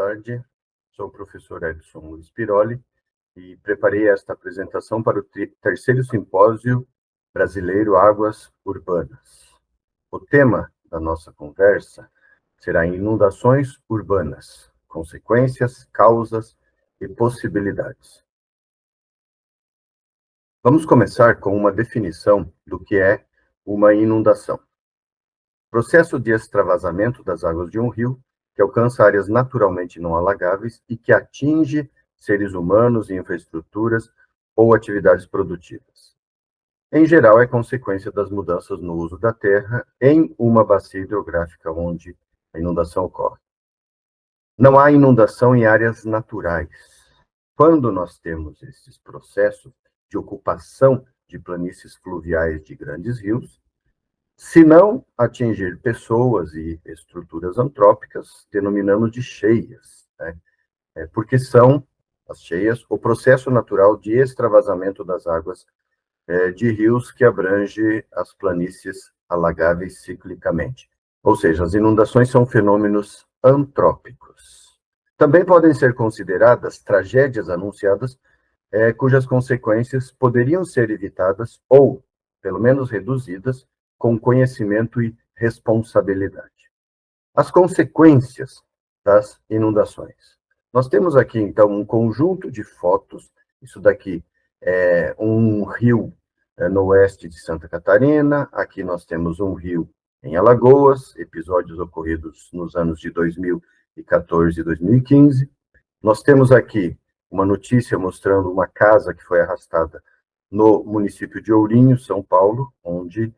tarde. Sou o professor Edson Luiz Piroli e preparei esta apresentação para o terceiro simpósio brasileiro Águas Urbanas. O tema da nossa conversa será inundações urbanas, consequências, causas e possibilidades. Vamos começar com uma definição do que é uma inundação. Processo de extravasamento das águas de um rio que alcança áreas naturalmente não alagáveis e que atinge seres humanos e infraestruturas ou atividades produtivas. Em geral, é consequência das mudanças no uso da terra em uma bacia hidrográfica onde a inundação ocorre. Não há inundação em áreas naturais. Quando nós temos esses processos de ocupação de planícies fluviais de grandes rios, se não atingir pessoas e estruturas antrópicas, denominamos de cheias, né? Porque são as cheias o processo natural de extravasamento das águas de rios que abrange as planícies alagáveis ciclicamente. Ou seja, as inundações são fenômenos antrópicos. Também podem ser consideradas tragédias anunciadas cujas consequências poderiam ser evitadas ou, pelo menos, reduzidas com conhecimento e responsabilidade. As consequências das inundações. Nós temos aqui, então, um conjunto de fotos. Isso daqui é um rio no oeste de Santa Catarina. Aqui nós temos um rio em Alagoas, episódios ocorridos nos anos de 2014 e 2015. Nós temos aqui uma notícia mostrando uma casa que foi arrastada no município de Ourinho, São Paulo, onde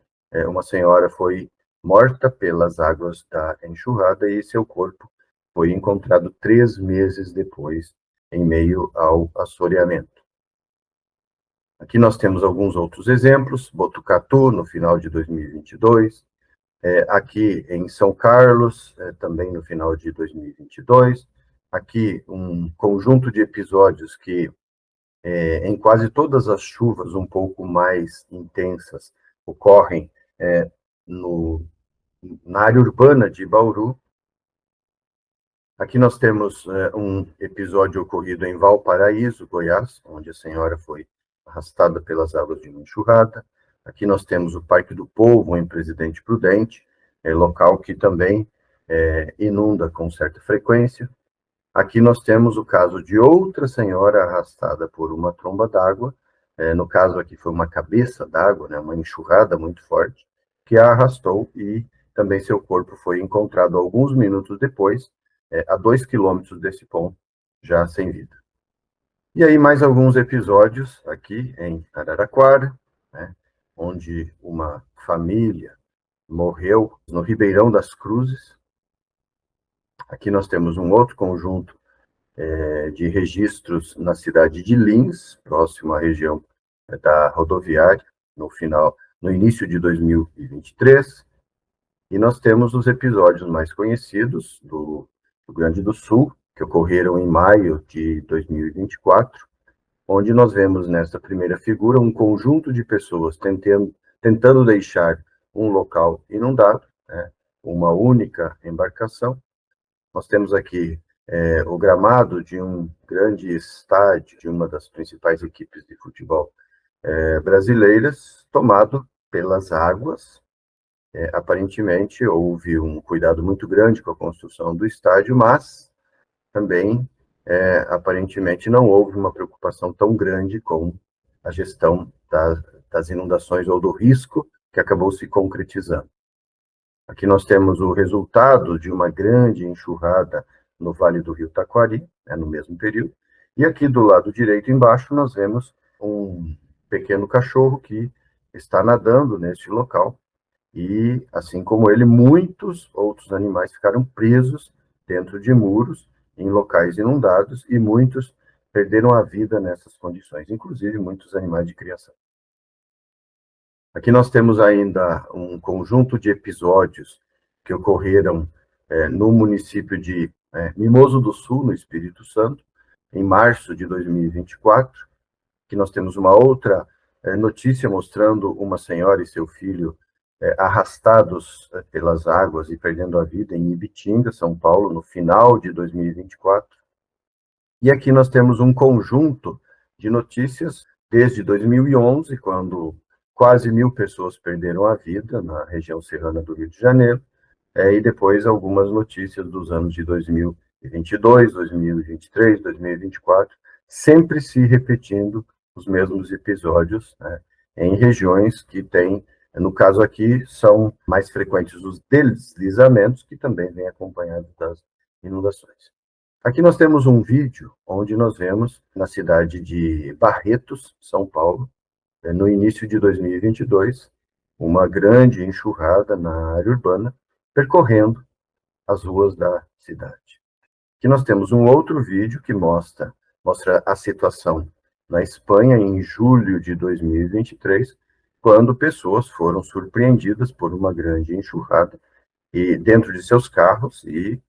uma senhora foi morta pelas águas da enxurrada e seu corpo foi encontrado 3 meses depois, em meio ao assoreamento. Aqui nós temos alguns outros exemplos: Botucatu, no final de 2022, aqui em São Carlos, também no final de 2022, aqui um conjunto de episódios que, em quase todas as chuvas um pouco mais intensas, ocorrem na área urbana de Bauru. Aqui nós temos um episódio ocorrido em Valparaíso, Goiás, onde a senhora foi arrastada pelas águas de uma enxurrada. Aqui nós temos o Parque do Povo, em Presidente Prudente, local que também inunda com certa frequência. Aqui nós temos o caso de outra senhora arrastada por uma tromba d'água. No caso aqui foi uma cabeça d'água, né, uma enxurrada muito forte, que a arrastou e também seu corpo foi encontrado alguns minutos depois, a 2 quilômetros desse ponto, já sem vida. E aí mais alguns episódios aqui em Araraquara, né, onde uma família morreu no Ribeirão das Cruzes. Aqui nós temos um outro conjunto de registros na cidade de Lins, próximo à região da rodoviária, no início de 2023, e nós temos os episódios mais conhecidos do Rio Grande do Sul, que ocorreram em maio de 2024, onde nós vemos nesta primeira figura um conjunto de pessoas tentando deixar um local inundado, né, uma única embarcação. Nós temos aqui o gramado de um grande estádio, de uma das principais equipes de futebol brasileiras, tomado pelas águas. Aparentemente, houve um cuidado muito grande com a construção do estádio, mas também, aparentemente, não houve uma preocupação tão grande com a gestão das inundações ou do risco que acabou se concretizando. Aqui nós temos o resultado de uma grande enxurrada no Vale do Rio Taquari, no mesmo período, e aqui do lado direito embaixo nós vemos um pequeno cachorro que está nadando neste local, e assim como ele, muitos outros animais ficaram presos dentro de muros, em locais inundados, e muitos perderam a vida nessas condições, inclusive muitos animais de criação. Aqui nós temos ainda um conjunto de episódios que ocorreram no município de Mimoso do Sul, no Espírito Santo, em março de 2024, que nós temos uma outra notícia mostrando uma senhora e seu filho arrastados pelas águas e perdendo a vida em Ibitinga, São Paulo, no final de 2024. E aqui nós temos um conjunto de notícias desde 2011, quando quase 1.000 pessoas perderam a vida na região serrana do Rio de Janeiro, e depois algumas notícias dos anos de 2022, 2023, 2024, sempre se repetindo os mesmos episódios, né, em regiões que têm, no caso aqui, são mais frequentes os deslizamentos, que também vêm acompanhados das inundações. Aqui nós temos um vídeo onde nós vemos na cidade de Barretos, São Paulo, no início de 2022, uma grande enxurrada na área urbana, percorrendo as ruas da cidade. Aqui nós temos um outro vídeo que mostra a situação na Espanha em julho de 2023, quando pessoas foram surpreendidas por uma grande enxurrada e dentro de seus carros e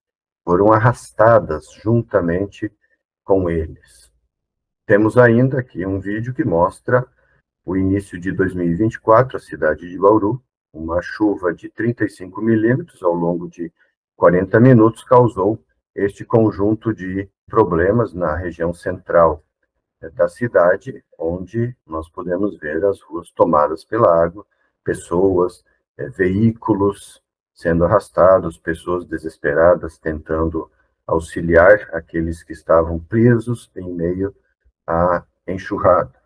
foram arrastadas juntamente com eles. Temos ainda aqui um vídeo que mostra o início de 2024, a cidade de Bauru, uma chuva de 35 milímetros ao longo de 40 minutos causou este conjunto de problemas na região central da cidade, onde nós podemos ver as ruas tomadas pela água, pessoas, veículos sendo arrastados, pessoas desesperadas tentando auxiliar aqueles que estavam presos em meio à enxurrada.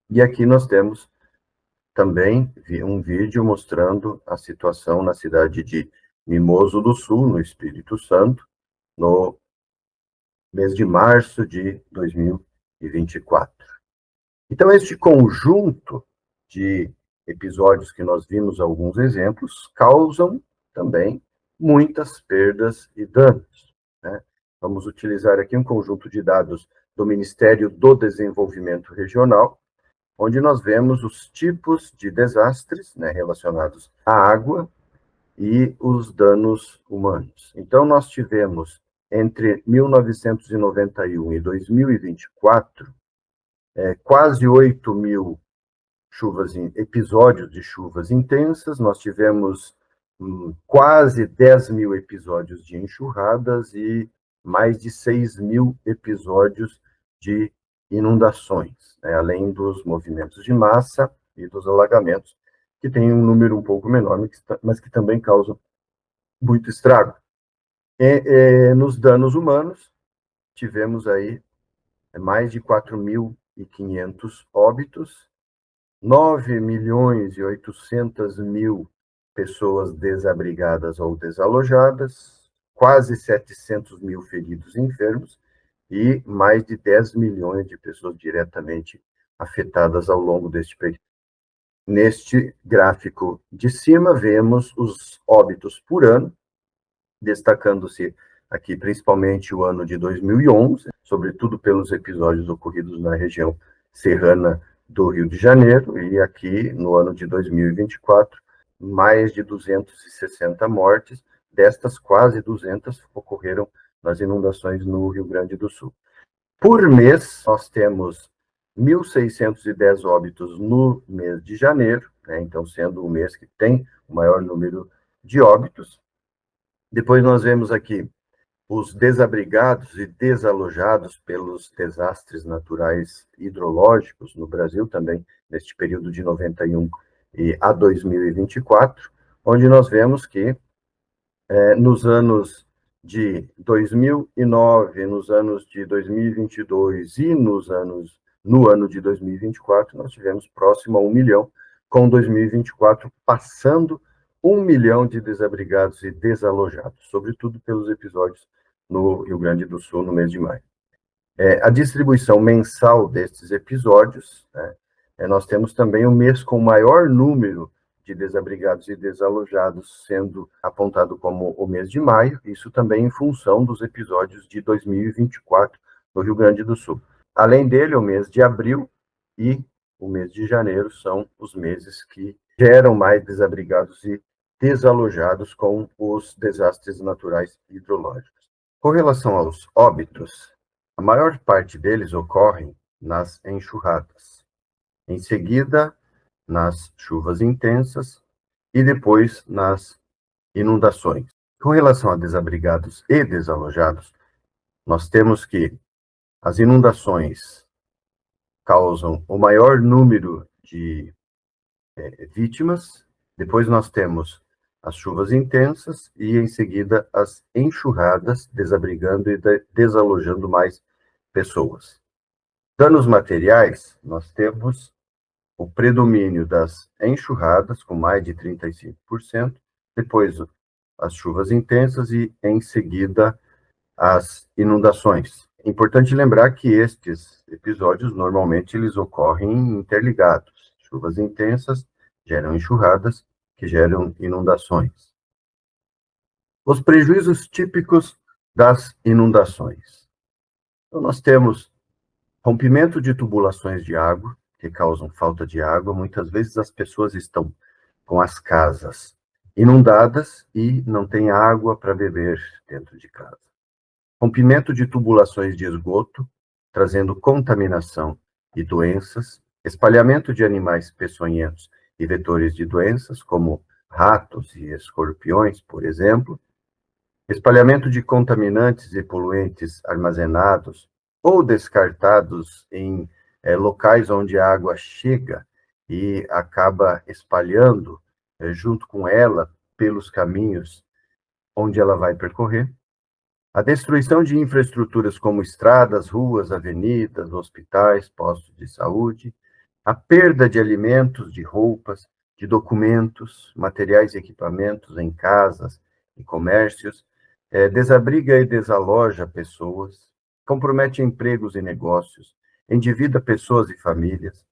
E aqui nós temos também um vídeo mostrando a situação na cidade de Mimoso do Sul, no Espírito Santo, no mês de março de 2024. Então, este conjunto de episódios que nós vimos alguns exemplos causam também muitas perdas e danos, né? Vamos utilizar aqui um conjunto de dados do Ministério do Desenvolvimento Regional, onde nós vemos os tipos de desastres, né, relacionados à água e os danos humanos. Então, nós tivemos, entre 1991 e 2024, quase 8.000 episódios de chuvas intensas, nós tivemos quase 10.000 episódios de enxurradas e mais de 6.000 episódios de inundações, né, além dos movimentos de massa e dos alagamentos, que tem um número um pouco menor, mas que também causam muito estrago. Nos danos humanos, tivemos aí mais de 4.500 óbitos, 9.800.000 pessoas desabrigadas ou desalojadas, quase 700.000 feridos e enfermos, e mais de 10 milhões de pessoas diretamente afetadas ao longo deste período. Neste gráfico de cima, vemos os óbitos por ano, destacando-se aqui principalmente o ano de 2011, sobretudo pelos episódios ocorridos na região serrana do Rio de Janeiro, e aqui no ano de 2024, mais de 260 mortes, destas quase 200 ocorreram nas inundações no Rio Grande do Sul. Por mês, nós temos 1.610 óbitos no mês de janeiro, né, então sendo o mês que tem o maior número de óbitos. Depois nós vemos aqui os desabrigados e desalojados pelos desastres naturais hidrológicos no Brasil, também neste período de 91 e a 2024, onde nós vemos que nos anos de 2009, nos anos de 2022 e no ano de 2024, nós tivemos próximo a 1 milhão, com 2024 passando 1 milhão de desabrigados e desalojados, sobretudo pelos episódios no Rio Grande do Sul, no mês de maio. A distribuição mensal destes episódios, né, nós temos também o mês com o maior número de desabrigados e desalojados sendo apontado como o mês de maio, isso também em função dos episódios de 2024 no Rio Grande do Sul. Além dele, o mês de abril e o mês de janeiro são os meses que geram mais desabrigados e desalojados com os desastres naturais hidrológicos. Com relação aos óbitos, a maior parte deles ocorrem nas enxurradas. Em seguida, nas chuvas intensas, e depois nas inundações. Com relação a desabrigados e desalojados, nós temos que as inundações causam o maior número de vítimas, depois nós temos as chuvas intensas e, em seguida, as enxurradas, desabrigando e desalojando mais pessoas. Danos materiais, nós temos o predomínio das enxurradas, com mais de 35%, depois as chuvas intensas e, em seguida, as inundações. É importante lembrar que estes episódios, normalmente, eles ocorrem interligados. Chuvas intensas geram enxurradas, que geram inundações. Os prejuízos típicos das inundações. Então, nós temos rompimento de tubulações de água, que causam falta de água. Muitas vezes as pessoas estão com as casas inundadas e não têm água para beber dentro de casa. Rompimento de tubulações de esgoto, trazendo contaminação e doenças, espalhamento de animais peçonhentos e vetores de doenças, como ratos e escorpiões, por exemplo, espalhamento de contaminantes e poluentes armazenados ou descartados em locais onde a água chega e acaba espalhando junto com ela pelos caminhos onde ela vai percorrer. A destruição de infraestruturas como estradas, ruas, avenidas, hospitais, postos de saúde, a perda de alimentos, de roupas, de documentos, materiais e equipamentos em casas e comércios, desabriga e desaloja pessoas, compromete empregos e negócios, endivida pessoas e famílias,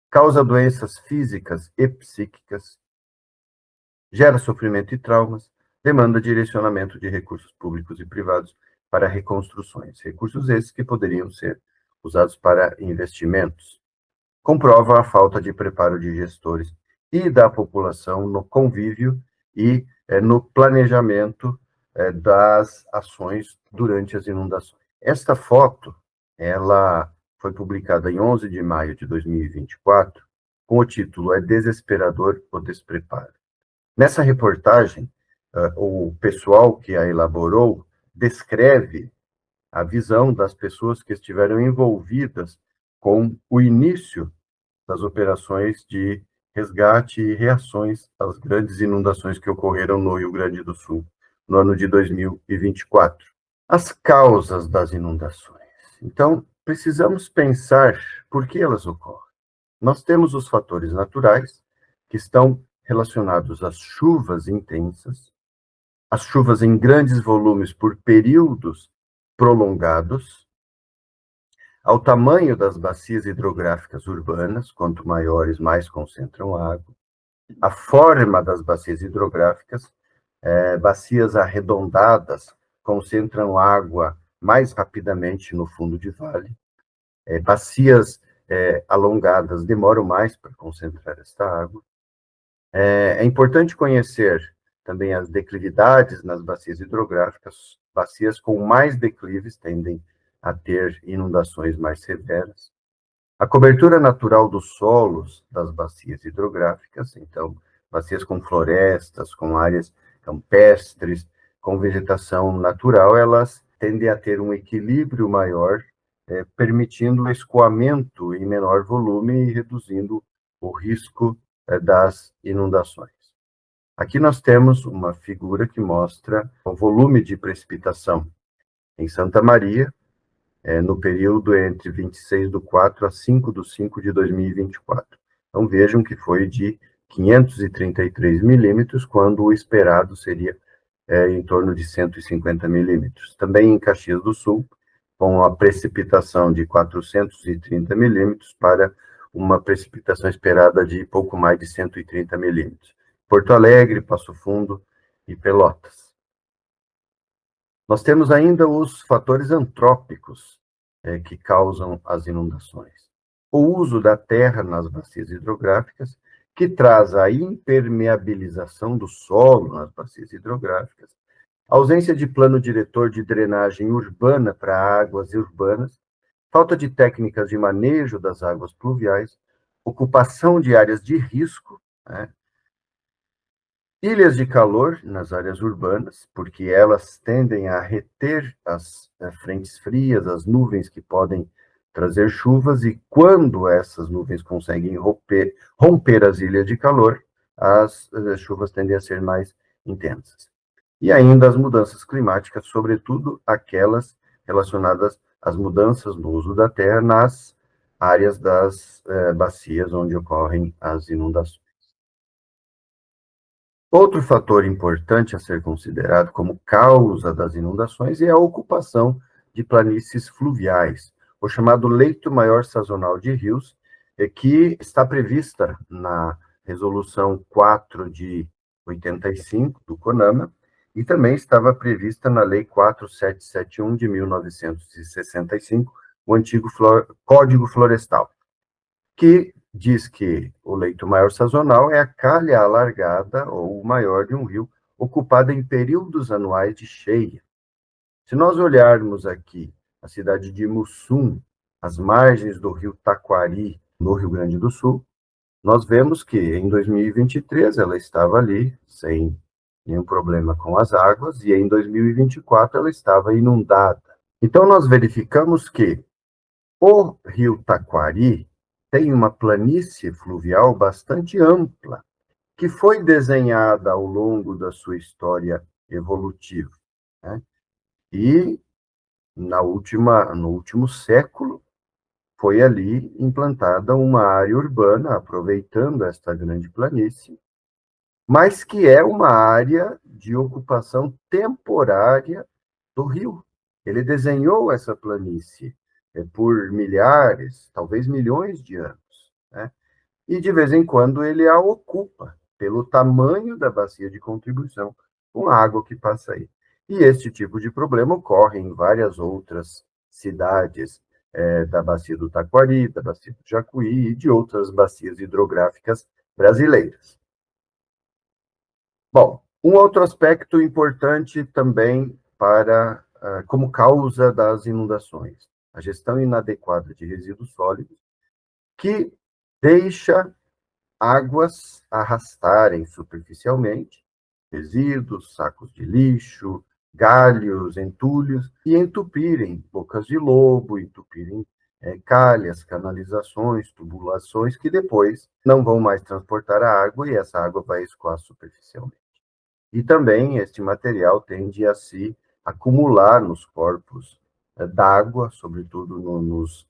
causa doenças físicas e psíquicas, gera sofrimento e traumas, demanda direcionamento de recursos públicos e privados para reconstruções. Recursos esses que poderiam ser usados para investimentos. Comprova a falta de preparo de gestores e da população no convívio e no planejamento das ações durante as inundações. Esta foto, ela foi publicada em 11 de maio de 2024, com o título É Desesperador o Despreparo. Nessa reportagem, o pessoal que a elaborou descreve a visão das pessoas que estiveram envolvidas com o início das operações de resgate e reações às grandes inundações que ocorreram no Rio Grande do Sul no ano de 2024. As causas das inundações. Então, precisamos pensar por que elas ocorrem. Nós temos os fatores naturais, que estão relacionados às chuvas intensas, às chuvas em grandes volumes por períodos prolongados, ao tamanho das bacias hidrográficas urbanas, quanto maiores, mais concentram água, a forma das bacias hidrográficas, bacias arredondadas concentram água mais rapidamente no fundo de vale, bacias alongadas demoram mais para concentrar esta água. É importante conhecer também as declividades nas bacias hidrográficas. Bacias com mais declives tendem a ter inundações mais severas. A cobertura natural dos solos das bacias hidrográficas, então, bacias com florestas, com áreas campestres, com vegetação natural, elas tendem a ter um equilíbrio maior, permitindo o escoamento em menor volume e reduzindo o risco das inundações. Aqui nós temos uma figura que mostra o volume de precipitação em Santa Maria, no período entre 26/4 a 5/5 de 2024. Então vejam que foi de 533 milímetros, quando o esperado seria em torno de 150 milímetros. Também em Caxias do Sul, com a precipitação de 430 milímetros para uma precipitação esperada de pouco mais de 130 milímetros. Porto Alegre, Passo Fundo e Pelotas. Nós temos ainda os fatores antrópicos que causam as inundações. O uso da terra nas bacias hidrográficas, que traz a impermeabilização do solo nas bacias hidrográficas, ausência de plano diretor de drenagem urbana para águas urbanas, falta de técnicas de manejo das águas pluviais, ocupação de áreas de risco, né, Ilhas de calor nas áreas urbanas, porque elas tendem a reter as frentes frias, as nuvens que podem trazer chuvas, e quando essas nuvens conseguem romper as ilhas de calor, as chuvas tendem a ser mais intensas. E ainda as mudanças climáticas, sobretudo aquelas relacionadas às mudanças no uso da terra nas áreas das bacias onde ocorrem as inundações. Outro fator importante a ser considerado como causa das inundações é a ocupação de planícies fluviais, o chamado leito maior sazonal de rios, que está prevista na Resolução 4 de 85 do CONAMA, e também estava prevista na Lei 4771 de 1965, o antigo Código Florestal, que diz que o leito maior sazonal é a calha alargada ou maior de um rio ocupada em períodos anuais de cheia. Se nós olharmos aqui a cidade de Mussum, as margens do rio Taquari, no Rio Grande do Sul, nós vemos que em 2023 ela estava ali sem nenhum problema com as águas, e em 2024 ela estava inundada. Então nós verificamos que o rio Taquari tem uma planície fluvial bastante ampla, que foi desenhada ao longo da sua história evolutiva, né? E no último século foi ali implantada uma área urbana, aproveitando esta grande planície, mas que é uma área de ocupação temporária do rio. Ele desenhou essa planície por milhares, talvez milhões de anos, né? E de vez em quando ele a ocupa, pelo tamanho da bacia de contribuição com a água que passa aí. E este tipo de problema ocorre em várias outras cidades da bacia do Taquari, da bacia do Jacuí e de outras bacias hidrográficas brasileiras. Bom, um outro aspecto importante também para como causa das inundações, a gestão inadequada de resíduos sólidos, que deixa águas arrastarem superficialmente resíduos, sacos de lixo, galhos, entulhos, e entupirem bocas de lobo, entupirem calhas, canalizações, tubulações, que depois não vão mais transportar a água e essa água vai escoar superficialmente. E também este material tende a se acumular nos corpos d'água, sobretudo nos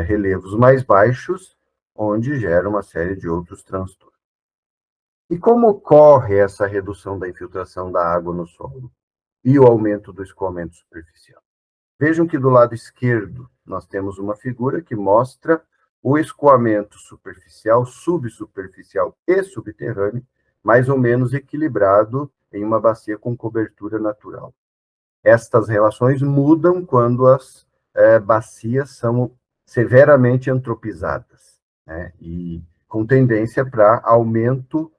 relevos mais baixos, onde gera uma série de outros transtornos. E como ocorre essa redução da infiltração da água no solo e o aumento do escoamento superficial? Vejam que do lado esquerdo nós temos uma figura que mostra o escoamento superficial, subsuperficial e subterrâneo, mais ou menos equilibrado em uma bacia com cobertura natural. Estas relações mudam quando as bacias são severamente antropizadas, né, e com tendência para aumento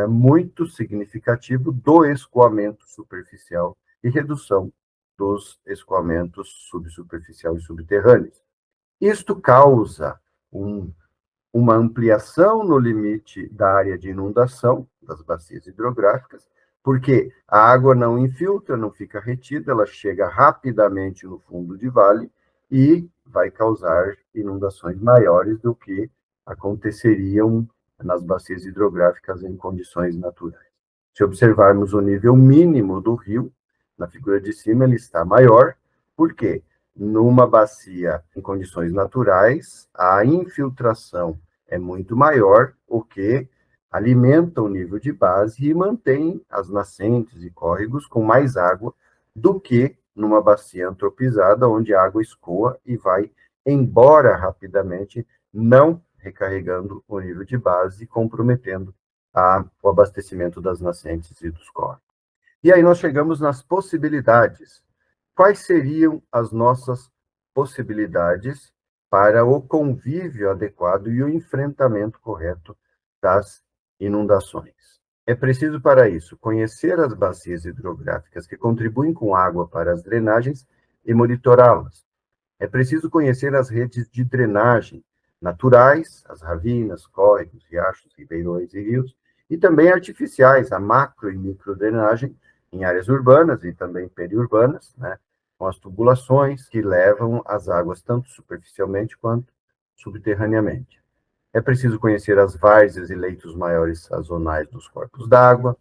muito significativo do escoamento superficial e redução dos escoamentos subsuperficial e subterrâneos. Isto causa uma ampliação no limite da área de inundação das bacias hidrográficas, porque a água não infiltra, não fica retida, ela chega rapidamente no fundo de vale e vai causar inundações maiores do que aconteceriam nas bacias hidrográficas em condições naturais. Se observarmos o nível mínimo do rio, na figura de cima ele está maior, por quê? Numa bacia em condições naturais, a infiltração é muito maior, o que alimenta o nível de base e mantém as nascentes e córregos com mais água do que numa bacia antropizada, onde a água escoa e vai embora rapidamente, não recarregando o nível de base e comprometendo o abastecimento das nascentes e dos córregos. E aí nós chegamos nas possibilidades. Quais seriam as nossas possibilidades para o convívio adequado e o enfrentamento correto das inundações? É preciso, para isso, conhecer as bacias hidrográficas que contribuem com água para as drenagens e monitorá-las. É preciso conhecer as redes de drenagem naturais, as ravinas, córregos, riachos, ribeirões e rios, e também artificiais, a macro e microdrenagem em áreas urbanas e também periurbanas, né, com as tubulações que levam as águas tanto superficialmente quanto subterraneamente. É preciso conhecer as várzeas e leitos maiores sazonais dos corpos d'água,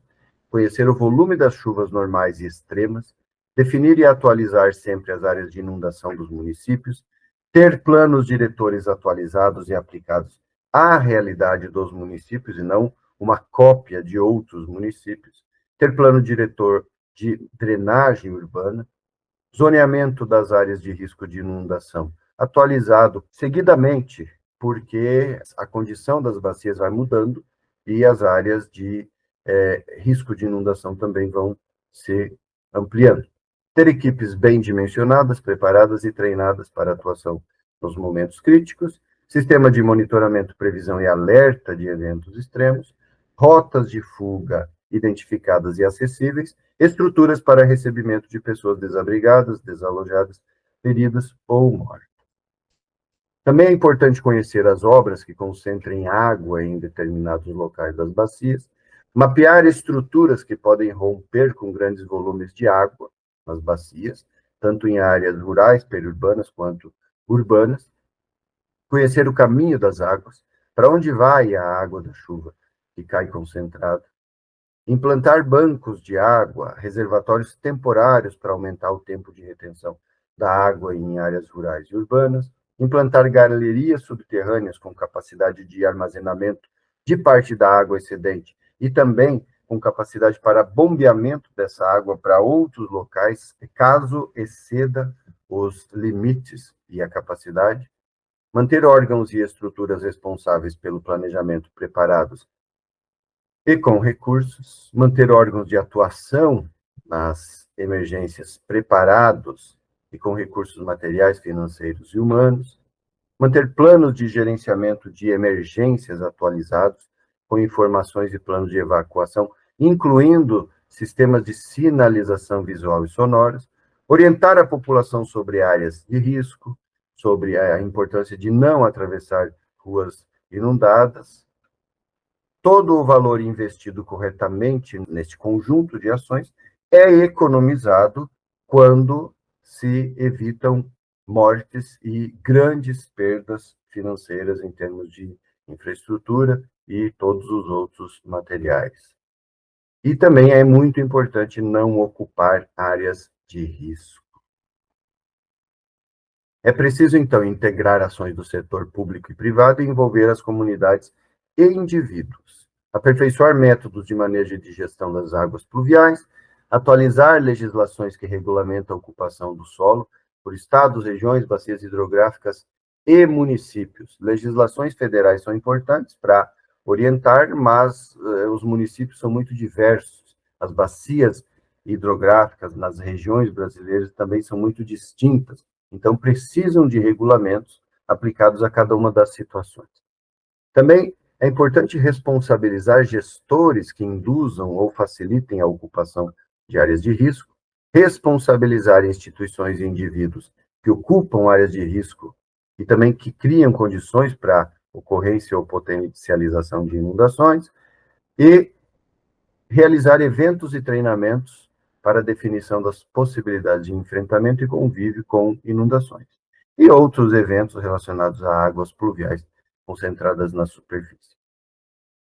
conhecer o volume das chuvas normais e extremas, definir e atualizar sempre as áreas de inundação dos municípios, ter planos diretores atualizados e aplicados à realidade dos municípios e não uma cópia de outros municípios, ter plano diretor de drenagem urbana, zoneamento das áreas de risco de inundação atualizado seguidamente, porque a condição das bacias vai mudando e as áreas de risco de inundação também vão se ampliando. Ter equipes bem dimensionadas, preparadas e treinadas para atuação nos momentos críticos, sistema de monitoramento, previsão e alerta de eventos extremos, rotas de fuga identificadas e acessíveis, estruturas para recebimento de pessoas desabrigadas, desalojadas, feridas ou mortas. Também é importante conhecer as obras que concentrem água em determinados locais das bacias, mapear estruturas que podem romper com grandes volumes de água nas bacias, tanto em áreas rurais, periurbanas, quanto urbanas, conhecer o caminho das águas, para onde vai a água da chuva que cai concentrada, implantar bancos de água, reservatórios temporários para aumentar o tempo de retenção da água em áreas rurais e urbanas, implantar galerias subterrâneas com capacidade de armazenamento de parte da água excedente e também com capacidade para bombeamento dessa água para outros locais, caso exceda os limites e a capacidade, manter órgãos e estruturas responsáveis pelo planejamento preparados e com recursos, manter órgãos de atuação nas emergências preparados e com recursos materiais, financeiros e humanos, manter planos de gerenciamento de emergências atualizados, com informações e planos de evacuação, incluindo sistemas de sinalização visual e sonoras, orientar a população sobre áreas de risco, sobre a importância de não atravessar ruas inundadas. Todo o valor investido corretamente neste conjunto de ações é economizado quando se evitam mortes e grandes perdas financeiras em termos de infraestrutura e todos os outros materiais. E também é muito importante não ocupar áreas de risco. É preciso, então, integrar ações do setor público e privado e envolver as comunidades e indivíduos, aperfeiçoar métodos de manejo e de gestão das águas pluviais, atualizar legislações que regulamentam a ocupação do solo por estados, regiões, bacias hidrográficas e municípios. Legislações federais são importantes para orientar, mas os municípios são muito diversos. As bacias hidrográficas nas regiões brasileiras também são muito distintas. Então, precisam de regulamentos aplicados a cada uma das situações. Também é importante responsabilizar gestores que induzam ou facilitem a ocupação de áreas de risco, responsabilizar instituições e indivíduos que ocupam áreas de risco e também que criam condições para ocorrência ou potencialização de inundações e realizar eventos e treinamentos para a definição das possibilidades de enfrentamento e convívio com inundações, e outros eventos relacionados a águas pluviais concentradas na superfície.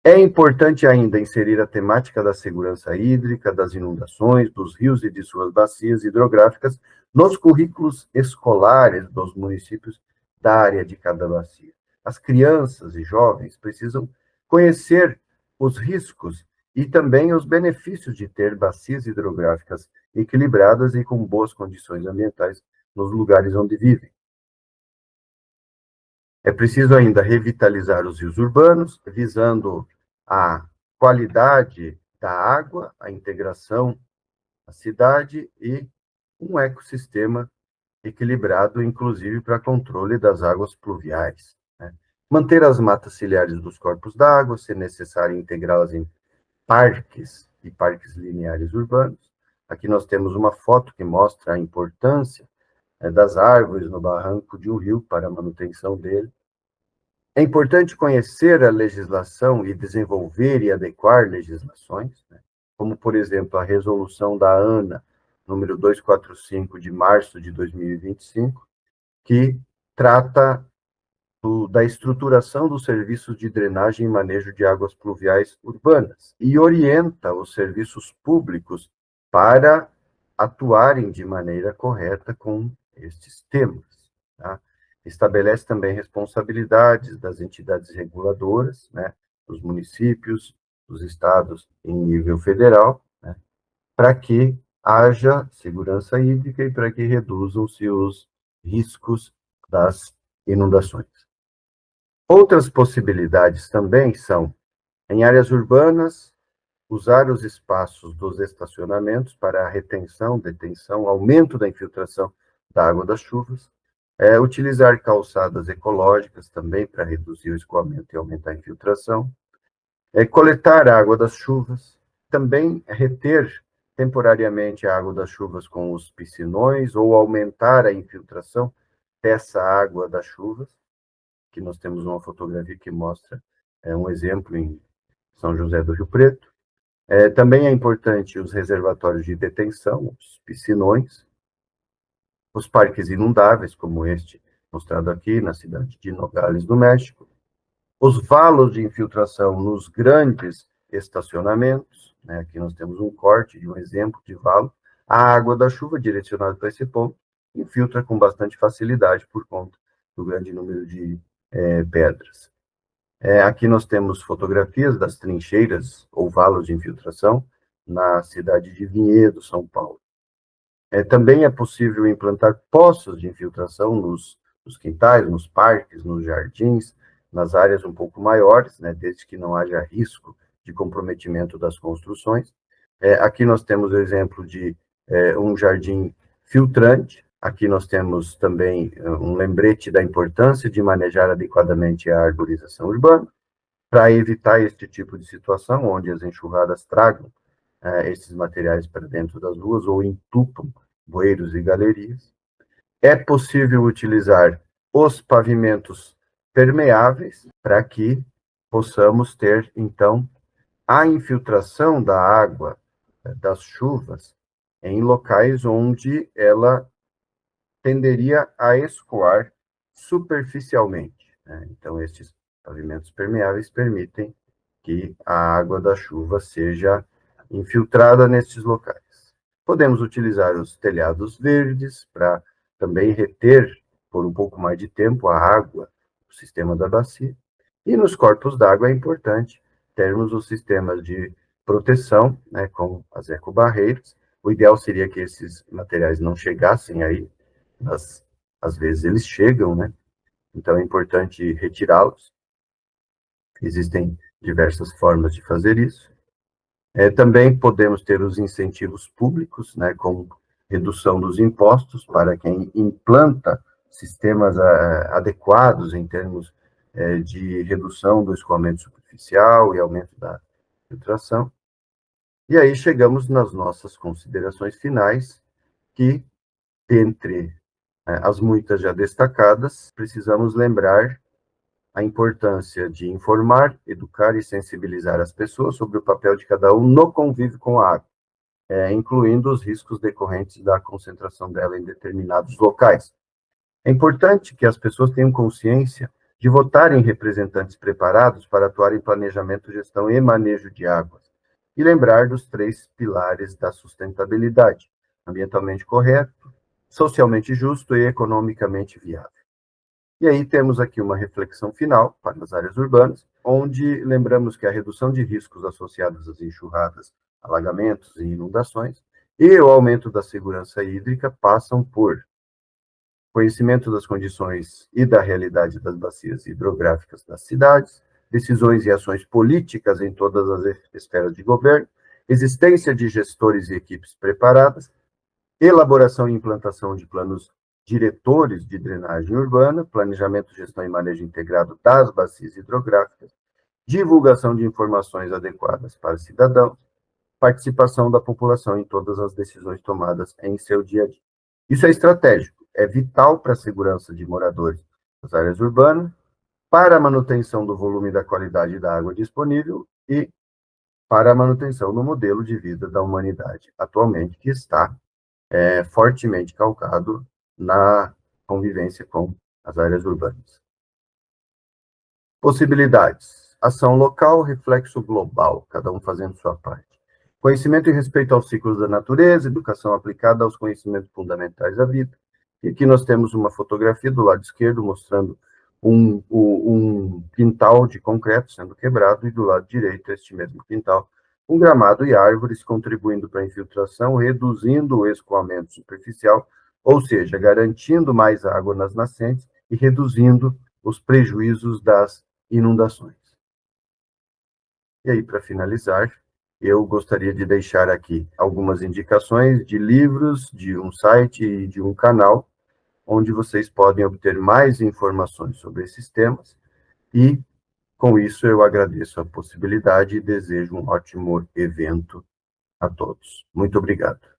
É importante ainda inserir a temática da segurança hídrica, das inundações, dos rios e de suas bacias hidrográficas nos currículos escolares dos municípios da área de cada bacia. As crianças e jovens precisam conhecer os riscos e também os benefícios de ter bacias hidrográficas equilibradas e com boas condições ambientais nos lugares onde vivem. É preciso ainda revitalizar os rios urbanos, visando a qualidade da água, a integração à cidade e um ecossistema equilibrado, inclusive para controle das águas pluviais, né? Manter as matas ciliares dos corpos d'água, se necessário, integrá-las em parques e parques lineares urbanos. Aqui nós temos uma foto que mostra a importância das árvores no barranco de um rio para a manutenção dele. É importante conhecer a legislação e desenvolver e adequar legislações, né? Como, por exemplo, a resolução da ANA, número 245, de março de 2025, que trata da estruturação dos serviços de drenagem e manejo de águas pluviais urbanas e orienta os serviços públicos para atuarem de maneira correta com estes temas. Tá? Estabelece também responsabilidades das entidades reguladoras, né, dos municípios, dos estados em nível federal, né, para que haja segurança hídrica e para que reduzam-se os riscos das inundações. Outras possibilidades também são, em áreas urbanas, usar os espaços dos estacionamentos para a retenção, detenção, aumento da infiltração da água das chuvas, utilizar calçadas ecológicas também para reduzir o escoamento e aumentar a infiltração, coletar a água das chuvas, também reter temporariamente a água das chuvas com os piscinões ou aumentar a infiltração dessa água das chuvas, que nós temos uma fotografia que mostra um exemplo em São José do Rio Preto. Também é importante os reservatórios de detenção, os piscinões, os parques inundáveis, como este mostrado aqui na cidade de Nogales, no México, os valos de infiltração nos grandes estacionamentos, né? Aqui nós temos um corte de um exemplo de valo. A água da chuva direcionada para esse ponto infiltra com bastante facilidade por conta do grande número de pedras. Aqui nós temos fotografias das trincheiras ou valos de infiltração na cidade de Vinhedo, São Paulo. Também é possível implantar poços de infiltração nos quintais, nos parques, nos jardins, nas áreas um pouco maiores, né, desde que não haja risco de comprometimento das construções. Aqui nós temos o exemplo de um jardim filtrante. Aqui nós temos também um lembrete da importância de manejar adequadamente a arborização urbana, para evitar este tipo de situação, onde as enxurradas tragam esses materiais para dentro das ruas ou entupam bueiros e galerias. É possível utilizar os pavimentos permeáveis para que possamos ter, então, a infiltração da água das chuvas em locais onde ela tenderia a escoar superficialmente, né? Então, estes pavimentos permeáveis permitem que a água da chuva seja infiltrada nestes locais. Podemos utilizar os telhados verdes para também reter por um pouco mais de tempo a água do sistema da bacia. E nos corpos d'água é importante termos os sistemas de proteção, né, com as ecobarreiras. O ideal seria que esses materiais não chegassem aí, mas às vezes eles chegam, né? Então é importante retirá-los. Existem diversas formas de fazer isso. Também podemos ter os incentivos públicos, né, como redução dos impostos para quem implanta sistemas adequados em termos de redução do escoamento superficial e aumento da filtração. E aí chegamos nas nossas considerações finais, que, dentre as muitas já destacadas, precisamos lembrar a importância de informar, educar e sensibilizar as pessoas sobre o papel de cada um no convívio com a água, incluindo os riscos decorrentes da concentração dela em determinados locais. É importante que as pessoas tenham consciência de votarem representantes preparados para atuar em planejamento, gestão e manejo de águas, e lembrar dos 3 pilares da sustentabilidade: ambientalmente correto, socialmente justo e economicamente viável. E aí temos aqui uma reflexão final para as áreas urbanas, onde lembramos que a redução de riscos associados às enxurradas, alagamentos e inundações e o aumento da segurança hídrica passam por conhecimento das condições e da realidade das bacias hidrográficas das cidades, decisões e ações políticas em todas as esferas de governo, existência de gestores e equipes preparadas, elaboração e implantação de planos diretores de drenagem urbana, planejamento, gestão e manejo integrado das bacias hidrográficas, divulgação de informações adequadas para cidadãos, participação da população em todas as decisões tomadas em seu dia a dia. Isso é estratégico, é vital para a segurança de moradores das áreas urbanas, para a manutenção do volume e da qualidade da água disponível e para a manutenção do modelo de vida da humanidade atualmente, que está fortemente calcado na convivência com as áreas urbanas. Possibilidades. Ação local, reflexo global, cada um fazendo sua parte. Conhecimento e respeito aos ciclos da natureza, educação aplicada aos conhecimentos fundamentais da vida. E aqui nós temos uma fotografia do lado esquerdo mostrando um quintal de concreto sendo quebrado, e do lado direito, este mesmo quintal, um gramado e árvores contribuindo para a infiltração, reduzindo o escoamento superficial, ou seja, garantindo mais água nas nascentes e reduzindo os prejuízos das inundações. E aí, para finalizar, eu gostaria de deixar aqui algumas indicações de livros, de um site e de um canal, onde vocês podem obter mais informações sobre esses temas. E, com isso, eu agradeço a possibilidade e desejo um ótimo evento a todos. Muito obrigado.